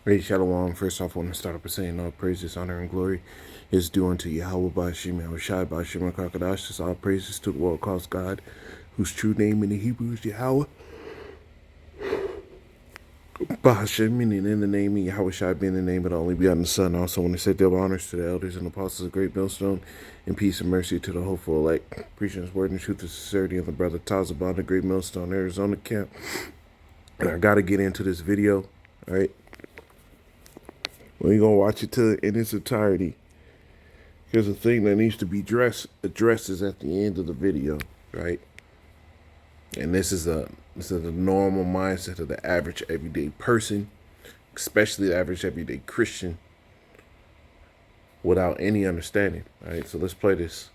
Hey, Shalom. First off, I want to start up by saying all praises, honor, and glory is due unto Yahweh Bashim Yahushai Bashim Kakadash. This all praises to the world calls God, whose true name in the Hebrew is Yahweh Bashim, meaning in the name of Yahushai being the name of the only begotten Son. I also want to say double honors to the elders and apostles of Great Millstone, and peace and mercy to the hopeful elect, preaching his word and truth and sincerity of the brother Tazabah, the Great Millstone, Arizona camp. And I got to get into this video, all right? We're going to watch it in its entirety. Here's the thing that needs to be addressed is at the end of the video, right? And this is a normal mindset of the average everyday person, especially the average everyday Christian, without any understanding. All right, so let's play this.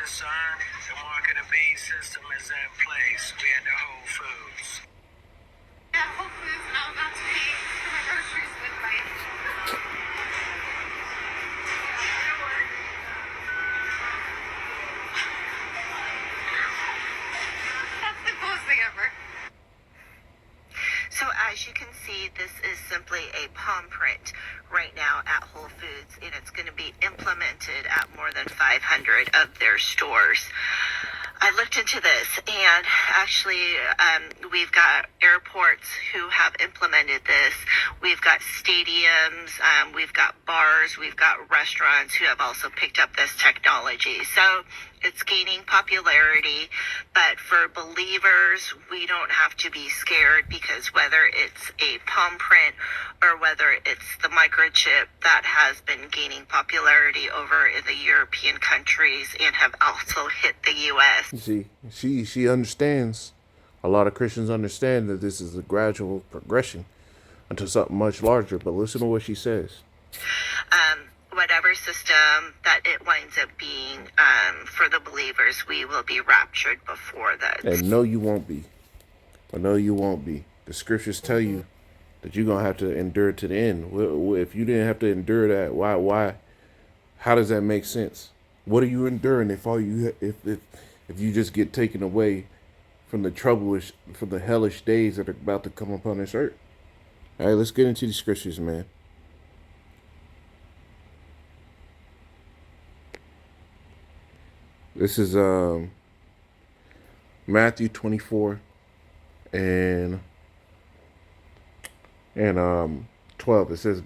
Son, the MOTB system is in place. We at the Whole Foods. At Whole Foods, and I'm about to pay for my groceries with my. That's the coolest thing ever. So as you can see, this is simply a palm print right now at Whole Foods, and it's going to be implemented at more than 500 of their stores. I looked into this, and actually we've got airports who have implemented this. We've got stadiums, we've got bars, we've got restaurants who have also picked up this technology. So it's gaining popularity, but for believers, we don't have to be scared, because whether it's a palm print or whether it's the microchip that has been gaining popularity over in the European countries and have also hit the U.S. You see, she understands. A lot of Christians understand that this is a gradual progression until something much larger. But listen to what she says. Whatever system that it winds up being, for the believers, we will be raptured before that. And no, you won't be. But no, you won't be. The scriptures tell you that you're gonna have to endure to the end. If you didn't have to endure that, why? How does that make sense? What are you enduring if you just get taken away from the hellish days that are about to come upon this earth? All right, let's get into the scriptures, man. This is Matthew 24 and 12. It says,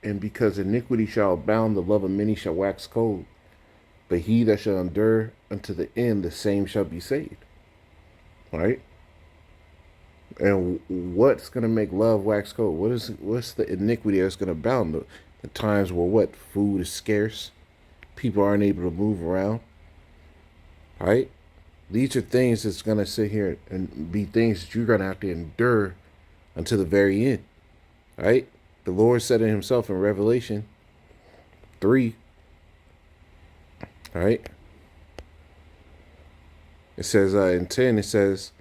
and because iniquity shall abound, the love of many shall wax cold. But he that shall endure unto the end, the same shall be saved. Right? And what's going to make love wax cold? What's the iniquity that's going to abound? The times where food is scarce, people aren't able to move around. Right? These are things that's going to sit here and be things that you're going to have to endure until the very end. Right? The Lord said it himself in Revelation 3. All right? It says in 10, it says,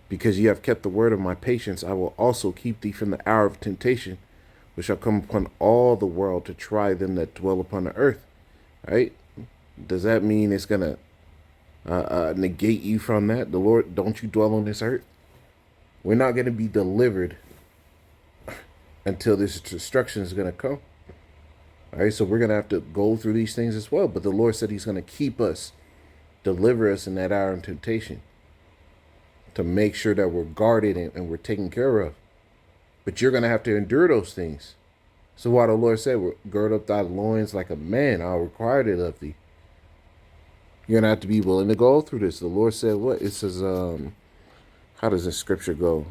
because ye have kept the word of my patience, I will also keep thee from the hour of temptation, which shall come upon all the world to try them that dwell upon the earth. Right? Does that mean it's going to negate you from that? The Lord, don't you dwell on this earth? We're not going to be delivered until this destruction is going to come. All right, so we're going to have to go through these things as well. But the Lord said he's going to keep us, deliver us in that hour of temptation, to make sure that we're guarded and we're taken care of. But you're going to have to endure those things. So while the Lord said, gird up thy loins like a man, I'll require it of thee. You're going to have to be willing to go through this. The Lord said what? It says, how does this scripture go?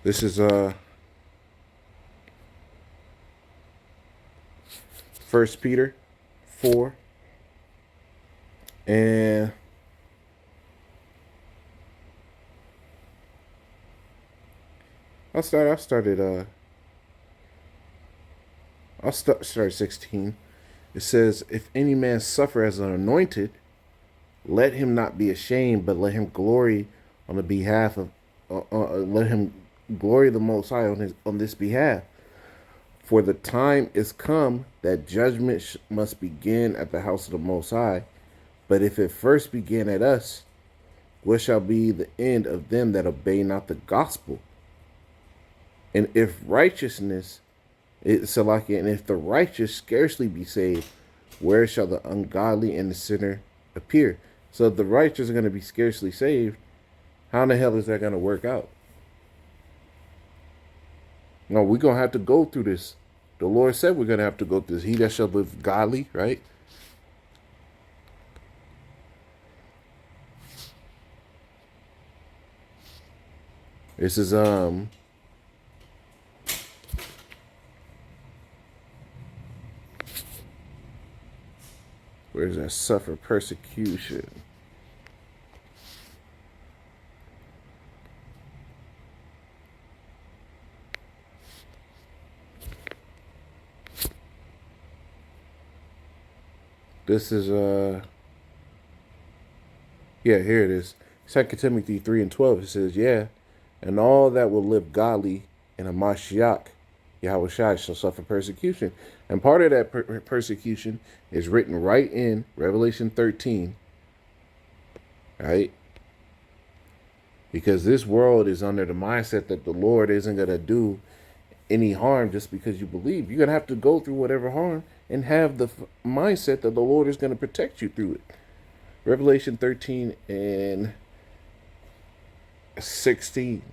This is 1 Peter 4, and I'll start 16. It says, "If any man suffer as an anointed, let him not be ashamed, but let him glory on the behalf of let him glory the Most High on this behalf. For the time is come that judgment must begin at the house of the Most High. But if it first begin at us, what shall be the end of them that obey not the gospel? And if righteousness, and if the righteous scarcely be saved, where shall the ungodly and the sinner appear?" So if the righteous are going to be scarcely saved, how in the hell is that going to work out? No, we're going to have to go through this. The Lord said we're going to have to go through this. He that shall live godly, right? This is where does that suffer persecution? This is yeah, here it is. 2 Timothy 3:12. It says, "Yeah, and all that will live godly in a Mashiach, Yahweh Shai, shall suffer persecution." And part of that persecution is written right in Revelation 13, right? Because this world is under the mindset that the Lord isn't going to do any harm just because you believe. You're going to have to go through whatever harm and have the mindset that the Lord is going to protect you through it. Revelation 13 and 16.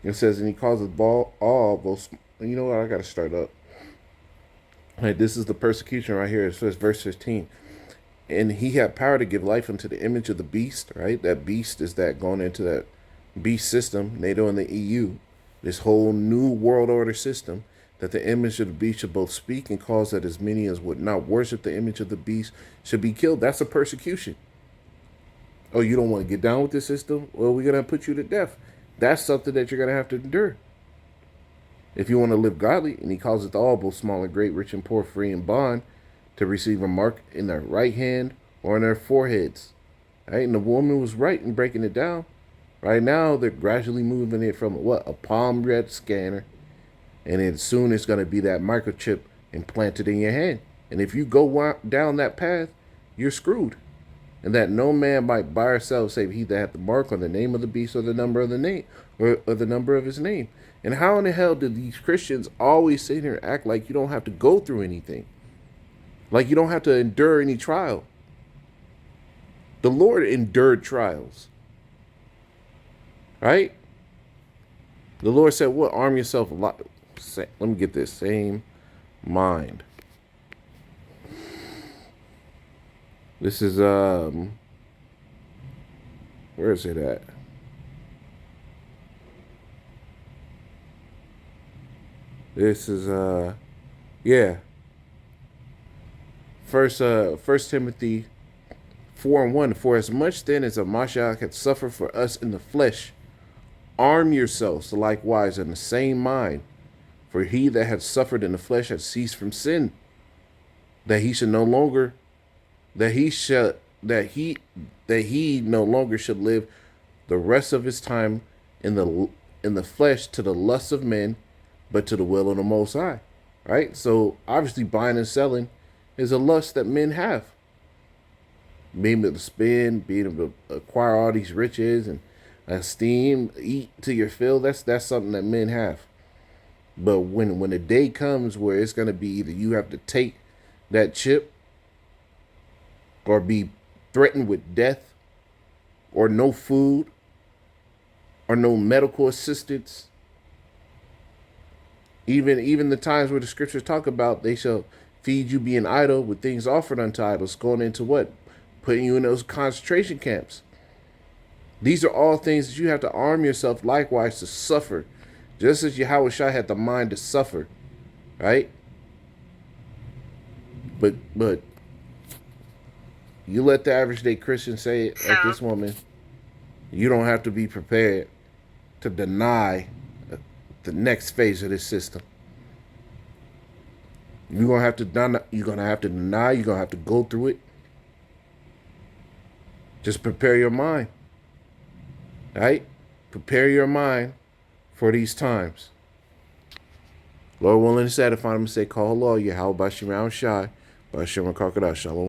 It says, "And he causes all those." You know what? I got to start up. Right, this is the persecution right here. It says, verse 15. "And he had power to give life unto the image of the beast." Right? That beast is that going into that beast system, NATO and the EU. This whole new world order system, that the image of the beast should both speak and cause that as many as would not worship the image of the beast should be killed. That's a persecution. Oh, you don't want to get down with this system? Well, we're going to put you to death. That's something that you're going to have to endure. "If you want to live godly," and he causeth all, both small and great, rich and poor, free and bond, to receive a mark in their right hand or in their foreheads. Right? And the woman was right in breaking it down. Right now, they're gradually moving it from a palm read scanner, and then soon it's going to be that microchip implanted in your hand. And if you go down that path, you're screwed. "And that no man might buy or sell, save he that hath the mark on the name of the beast, or the number of the name, or the number of his name." And how in the hell do these Christians always sit here and act like you don't have to go through anything? Like you don't have to endure any trial? The Lord endured trials. Right? The Lord said, "What? Arm yourself." Let me get this. Same mind. This is where is it at? This is yeah. First Timothy 4:1. "For as much then as a Mashiach hath suffered for us in the flesh, arm yourselves likewise in the same mind. For he that hath suffered in the flesh hath ceased from sin, that he should no longer that he no longer should live the rest of his time in the flesh to the lusts of men, but to the will of the Most High." Right? So obviously buying and selling is a lust that men have. Being able to spend, being able to acquire all these riches and esteem, eat to your fill, that's something that men have. But when the day comes where it's going to be either you have to take that chip or be threatened with death or no food or no medical assistance, even the times where the scriptures talk about they shall feed you being idle with things offered unto idols, going into what? Putting you in those concentration camps. These are all things that you have to arm yourself likewise to suffer Just as Yahweh Shai had the mind to suffer, right? But you let the average day Christian say it like So this woman. You don't have to be prepared to deny the next phase of this system. You're gonna have to deny. You're gonna have to deny. You're gonna have to go through it. Just prepare your mind, right? Prepare your mind for these times. Lord willing, satisfy them and say, call Allah, Yahweh Bashir Shai, Bashir Crocodile, Shalom.